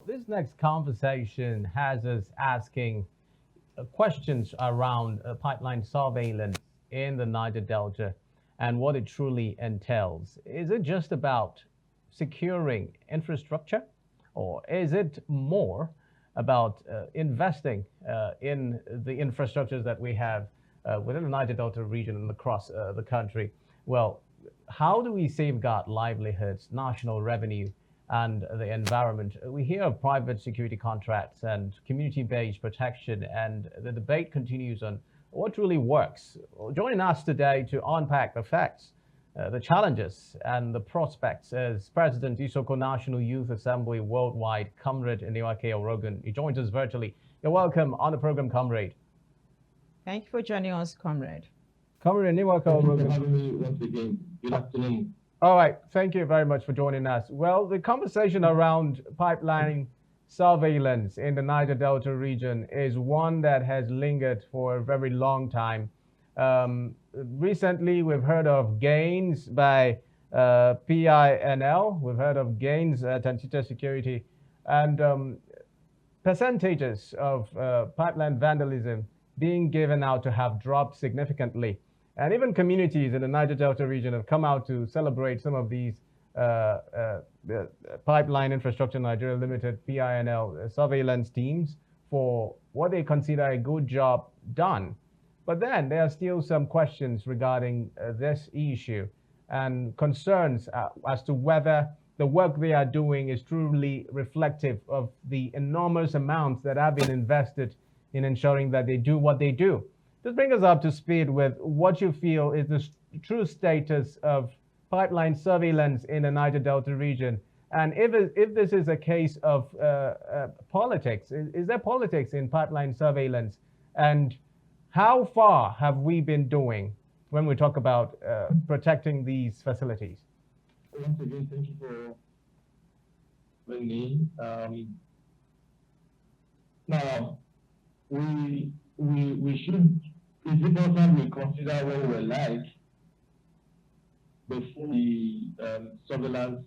This next conversation has us asking questions around pipeline surveillance in the Niger Delta and what it truly entails. Is it just about securing infrastructure, or is it more about investing in the infrastructures that we have within the Niger Delta region and across the country? Well, how do we safeguard livelihoods, national revenue, and the environment? We hear of private security contracts and community-based protection, and the debate continues on what truly works. Well, joining us today to unpack the facts, the challenges, and the prospects is President Isoko National Youth Assembly Worldwide, Comrade Eniwake Orogun. He joins us virtually. You're welcome on the program, Comrade. Thank you for joining us, Comrade. Comrade Eniwake Orogun. Thank you for having me once again. Good afternoon. All right, thank you very much for joining us. Well, the conversation around pipeline surveillance in the Niger Delta region is one that has lingered for a very long time. Recently, we've heard of gains by PINL, we've heard of gains at Antita Security, and percentages of pipeline vandalism being given out to have dropped significantly. And even communities in the Niger Delta region have come out to celebrate some of these Pipeline Infrastructure Nigeria Limited, PINL, surveillance teams for what they consider a good job done. But then there are still some questions regarding this issue and concerns as to whether the work they are doing is truly reflective of the enormous amounts that have been invested in ensuring that they do what they do. Just bring us up to speed with what you feel is the true status of pipeline surveillance in the Niger Delta region. And if this is a case of politics, is there politics in pipeline surveillance? And how far have we been doing when we talk about protecting these facilities? Once again, thank you for having me. Now, we should, it's important we consider what we were like before the surveillance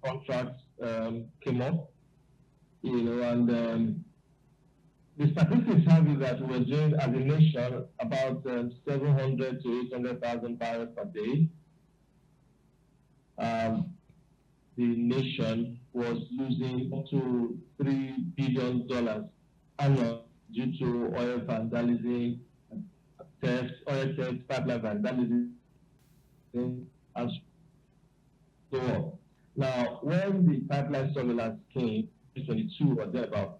contracts came up, and the statistics have it that we're doing as a nation about 700 to 800,000 barrels per day. The nation was losing up to $3 billion annually due to oil vandalism, theft, oil theft, pipeline vandalism, and so on. Now, when the pipeline surveillance came, 2022 or thereabout,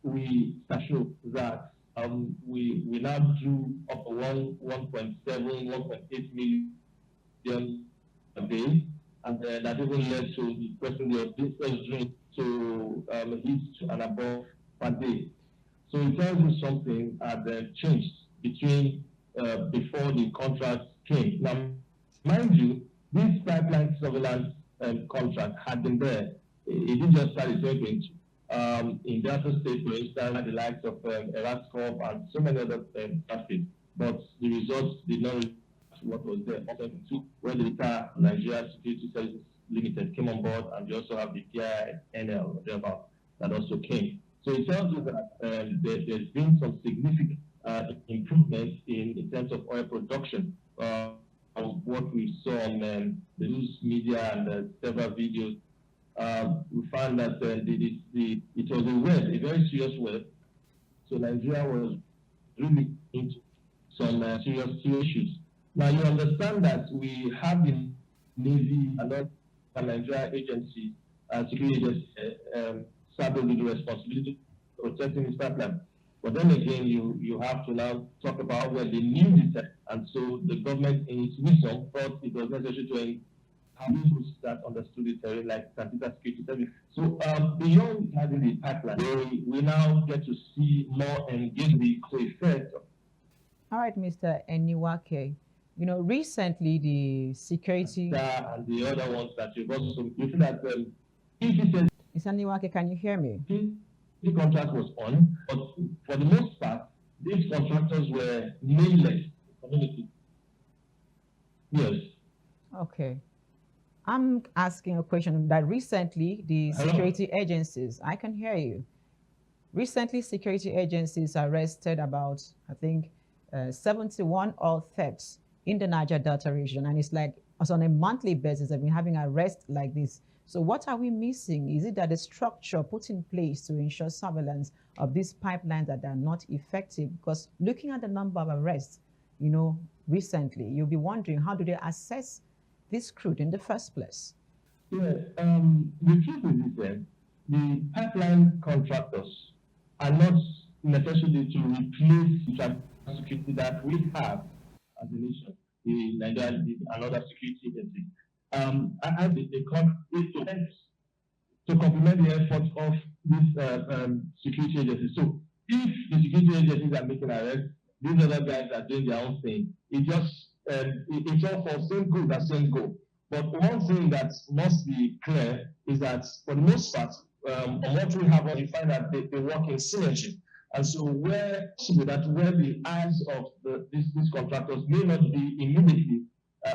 we showed that we now do up to 1.7, 1.8 million a day, and that even led to the person of business drink to hit and above per day. So it tells you something had changed between before the contract came. Now, mind you, this pipeline surveillance contract had been there. It didn't just start in 2022. In Delta State, for instance, the likes of Erascop and so many other traffic, but the results did not reflect what was there. When the entire Nigeria Security Services Limited came on board, and they also have the PINL thereabout that also came. So it tells you that there's been some significant improvements in terms of oil production. What we saw on the news media and several videos, we found that it was a very serious web. So Nigeria was really into some serious issues. Now you understand that we have the Navy and other Nigeria agencies, security agencies, saddled with the responsibility of protecting this pipeline. But then again, you have to now talk about where they knew this, and so the government, in its wisdom, thought it was necessary to have those that understood the terrain, like Antita Security Service. So beyond having the pipeline, we now get to see more engagement effect. All right, Mr. Eniwake. Recently the security and the other ones that you've also, you feel that Mr. Eniwake, can you hear me? The contract was on, but for the most part, these contractors were nameless community. Yes. Okay. I'm asking a question that recently the Hello? security agencies, I can hear you. Recently, security agencies arrested about, I think, 71 oil thefts in the Niger Delta region. And it's like, on a monthly basis, they've been having arrests like this. So what are we missing? Is it that the structure put in place to ensure surveillance of these pipelines that are not effective? Because looking at the number of arrests, recently, you'll be wondering, how do they assess this crude in the first place? Yeah, the truth is this, the pipeline contractors are not necessarily to replace the security that we have as a nation, the Nigeria, another security agency. I they come to complement the efforts of this security agency. So if the security agencies are making arrests, these other guys are doing their own thing. It's all for same goal as same goal. But one thing that must be clear is that for the most part, on what we have, you find that they work in synergy. And so where the eyes of these contractors may not be immediately,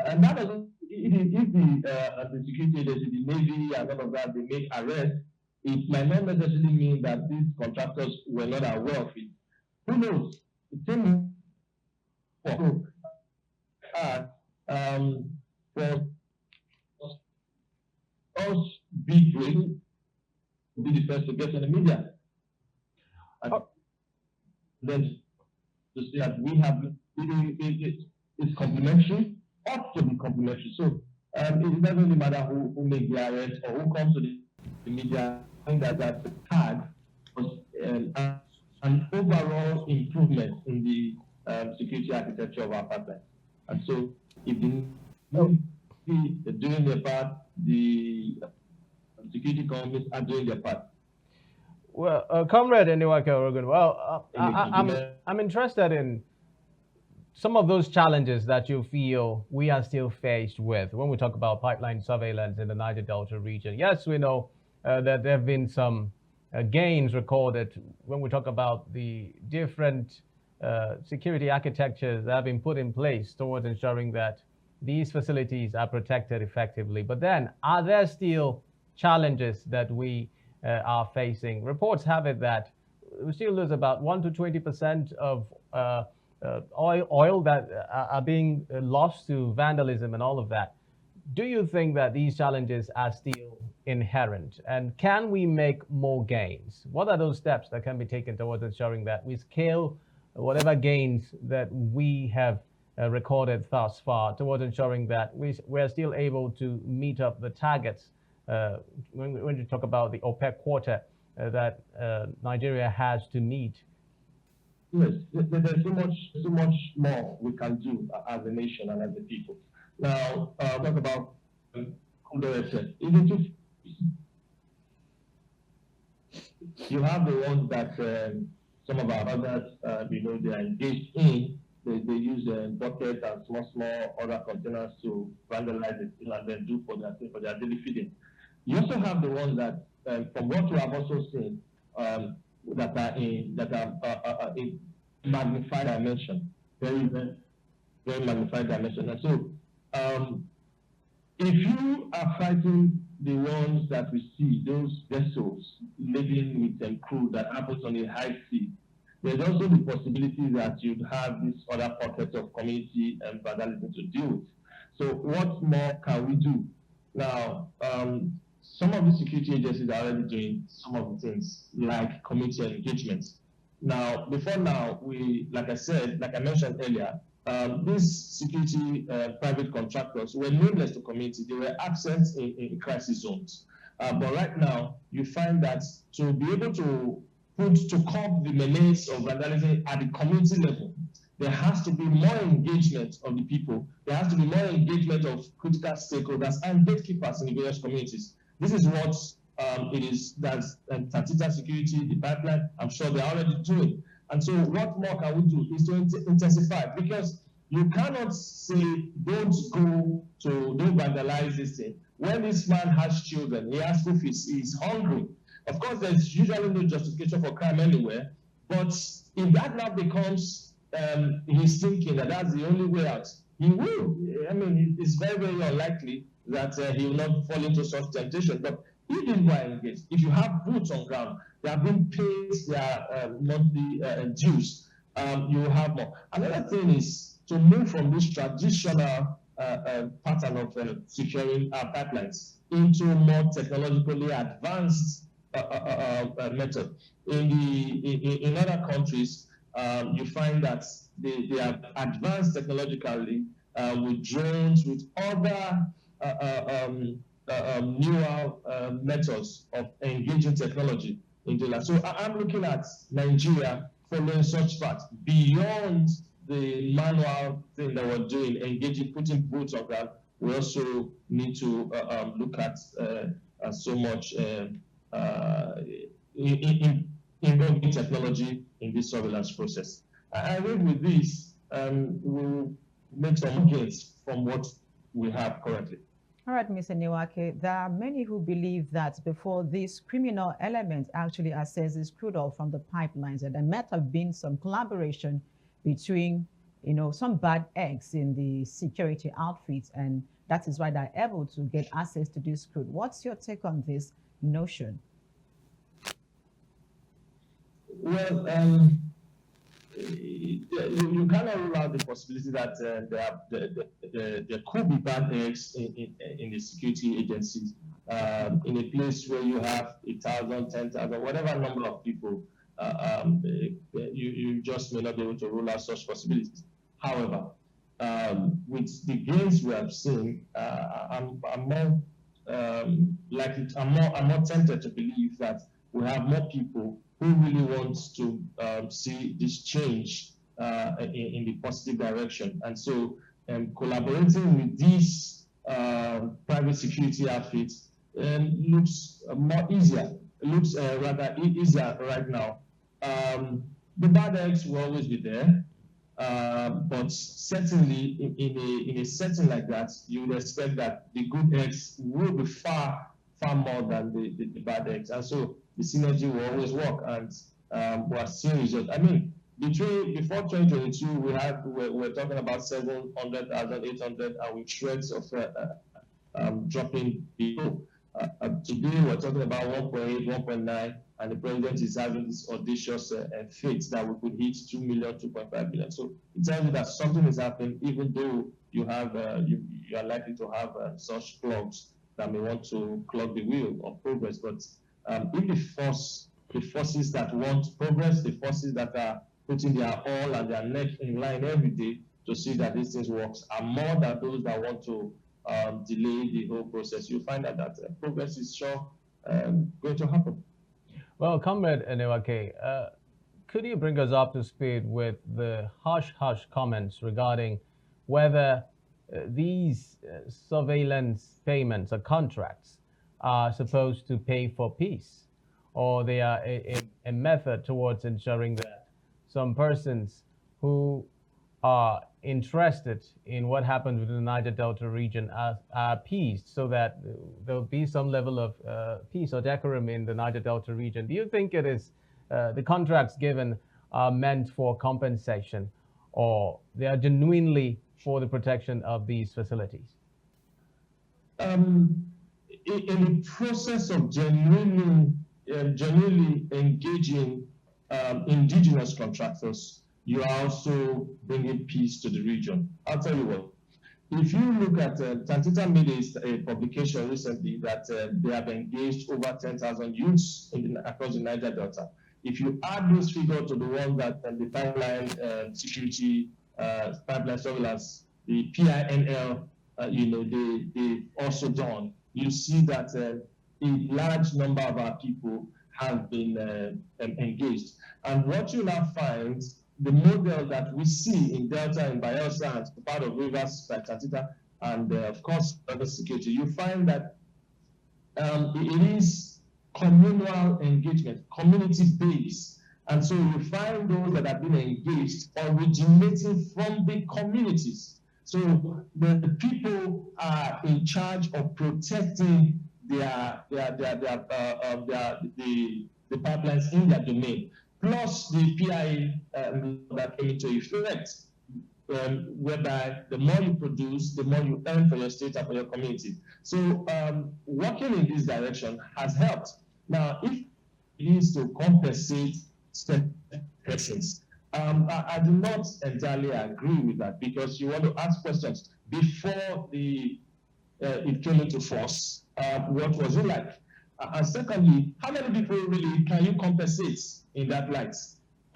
and that doesn't, if the security agency, the Navy, and all of that, they make arrests, it might not necessarily mean that these contractors were not aware of it. Who knows? It's in for us big brain be the first to get in the media. And then to say that we have it's complementary, ought to be complementary. So it doesn't really matter who makes the arrest or who comes to the media. I think that the tag was an overall improvement in the security architecture of our pipeline. And so if they're doing their part, the security companies are doing their part. Well, Comrade Eniwake Orogun, well, I'm interested in some of those challenges that you feel we are still faced with when we talk about pipeline surveillance in the Niger Delta region. Yes, we know that there have been some gains recorded when we talk about the different security architectures that have been put in place towards ensuring that these facilities are protected effectively. But then, are there still challenges that we are facing? Reports have it that we still lose about 1 to 20% of oil that are being lost to vandalism and all of that. Do you think that these challenges are still inherent? And can we make more gains? What are those steps that can be taken towards ensuring that we scale whatever gains that we have recorded thus far towards ensuring that we're still able to meet up the targets when you talk about the OPEC quota that Nigeria has to meet? Yes, there's so much more we can do as a nation and as a people. Now, talk about controversies. You have the ones that some of our others, they are engaged in. They use buckets and small other containers to vandalize it and then do for their daily feeding. You also have the ones that, from what we have also seen, that are in magnified dimension, very magnified dimension. And so, if you are fighting the ones that we see, those vessels living with them crew that happens on a high sea, there's also the possibility that you'd have this other pockets of community and vandalism to deal with. So what more can we do? Now, some of the security agencies are already doing some of the things like community engagement. Now, before now, like I mentioned earlier, these security private contractors were nameless to community. They were absent in crisis zones. But right now, you find that to be able to curb the menace of vandalism at the community level, there has to be more engagement of the people. There has to be more engagement of critical stakeholders and gatekeepers in the various communities. This is what it is that Tantita Security, the pipeline, I'm sure they're already doing. And so what more can we do is to intensify, because you cannot say, don't vandalize this thing. When this man has children, he has school fees, he's hungry. Of course, there's usually no justification for crime anywhere, but if that now becomes his thinking that that's the only way out, he will. I mean, it's very, very unlikely that he will not fall into such temptation. But if people are engaged, if you have boots on ground, they have been paid their monthly dues, you will have more. Another thing is to move from this traditional pattern of securing pipelines into more technologically advanced method. In other countries, you find that they are advanced technologically with drones, with other newer methods of engaging technology into that. So I'm looking at Nigeria following such path beyond the manual thing that we're doing, engaging, putting boots on ground. We also need to look at so much involving technology in this surveillance process. I think with this, we'll make some gains from what we have currently. All right, Mr. Eniwake, there are many who believe that before this criminal element actually accesses crude oil from the pipelines, that there might have been some collaboration between, some bad eggs in the security outfits, and that is why they're able to get access to this crude. What's your take on this notion? Well, you cannot rule out the possibility that there could be bad eggs in the security agencies, in a place where you have 1,000, 10,000, whatever number of people, you just may not be able to rule out such possibilities. However, with the gains we have seen, I'm more I'm more tempted to believe that we have more people who really wants to see this change in the positive direction. And so collaborating with these private security outfits looks more easier. It looks rather easier right now. The bad eggs will always be there, but certainly in a setting like that, you would expect that the good eggs will be far more than the bad eggs. And so the synergy will always work, and we're seeing results. I mean, before 2022, we're talking about 700,000, 800, and with shreds of dropping below. Today, we're talking about 1.8, 1.9, and the president is having this audacious fate that we could hit 2 million, 2.5 million. So it tells you that something is happening, even though you have you are likely to have such clogs that may want to clog the wheel of progress. But if the forces that want progress, the forces that are putting their all and their neck in line every day to see that these things works, are more than those that want to delay the whole process, you find out that progress is sure going to happen. Well, Comrade Eniwake, could you bring us up to speed with the hush-hush comments regarding whether these surveillance payments or contracts are supposed to pay for peace, or they are a method towards ensuring that some persons who are interested in what happens within the Niger Delta region are appeased so that there'll be some level of peace or decorum in the Niger Delta region? Do you think it is the contracts given are meant for compensation, or they are genuinely for the protection of these facilities? In the process of genuinely engaging indigenous contractors, you are also bringing peace to the region. I'll tell you what. If you look at Tantita made a publication recently that they have engaged over 10,000 youths across the Niger Delta. If you add those figures to the one that the pipeline security, pipeline surveillance, the PINL, they've also done, you see that a large number of our people have been engaged. And what you now find, the model that we see in Delta and Bayelsa and part of Rivers by Tantita, and of course other security, you find that it is communal engagement, community-based. And so you find those that have been engaged originating from the communities. So the people are in charge of protecting the pipelines in their domain, plus the PIA that came into effect whereby the more you produce, the more you earn for your state and for your community. So working in this direction has helped. Now, if it is to compensate certain persons, I do not entirely agree with that, because you want to ask questions before it came into force. What was it like? And secondly, how many people really can you compensate in that light?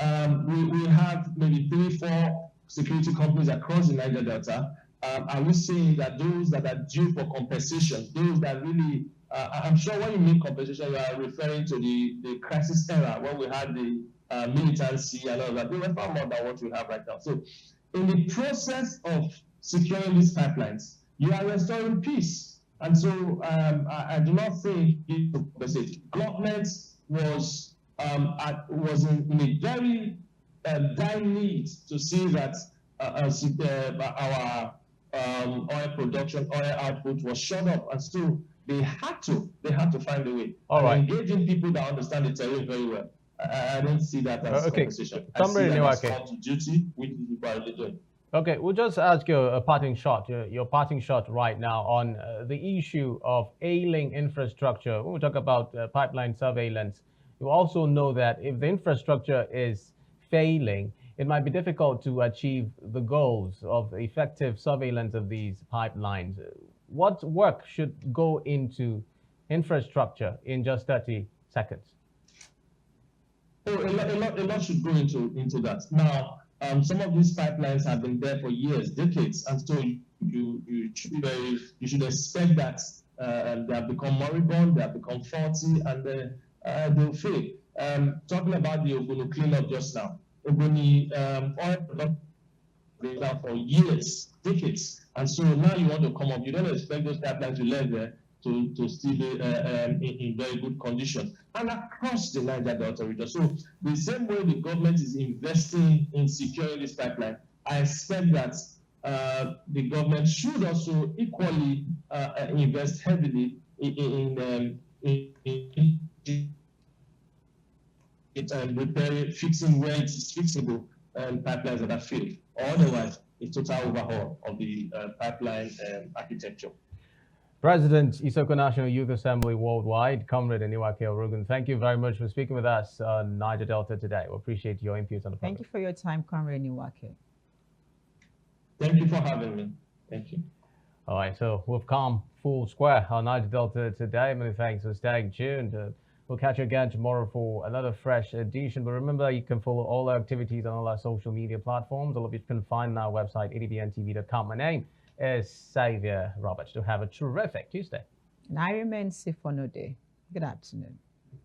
We have maybe 3-4 security companies across the Niger Delta. Are we saying that those that are due for compensation, those that really, I'm sure when you mean compensation, you are referring to the crisis era when we had the militancy and all that. They were far more than what we have right now. So in the process of securing these pipelines, you are restoring peace. And so I do not think it to compensate. Government was in a very dire need to see that our oil production, oil output was shut up, and so they had to find a way. All right. Engaging people that understand the terrain very well. I don't see that as compensation. Comrade I see that Eniwake. as duty, which is required doing. Okay, we'll just ask you a parting shot, your parting shot right now on the issue of ailing infrastructure. When we talk about pipeline surveillance, you also know that if the infrastructure is failing, it might be difficult to achieve the goals of effective surveillance of these pipelines. What work should go into infrastructure in just 30 seconds? Oh, a lot should go into that. Now, some of these pipelines have been there for years, decades, and so you should expect that they have become moribund, they have become faulty, and they'll fail. Talking about the Ogoni cleanup just now, Ogoni oil production been there for years, decades, and so now you want to come up. You don't expect those pipelines to live there to still be in very good condition, and across the Niger Delta region. So the same way the government is investing in securing this pipeline, I expect that the government should also equally invest heavily in repairing, fixing where it is fixable pipelines that are failed, or otherwise a total overhaul of the pipeline architecture. President, Isoko National Youth Assembly Worldwide, Comrade Eniwake Orogun, thank you very much for speaking with us on Niger Delta today. We appreciate your input on the program. Thank you for your time, Comrade Eniwake. Thank you for having me. Thank you. All right, so we've come full square on Niger Delta today. Many thanks for staying tuned. We'll catch you again tomorrow for another fresh edition. But remember, you can follow all our activities on all our social media platforms. All of you can find on our website, adbntv.com. My name is Xavier Roberts. To have a terrific Tuesday. And I remain Sifonode. Good afternoon.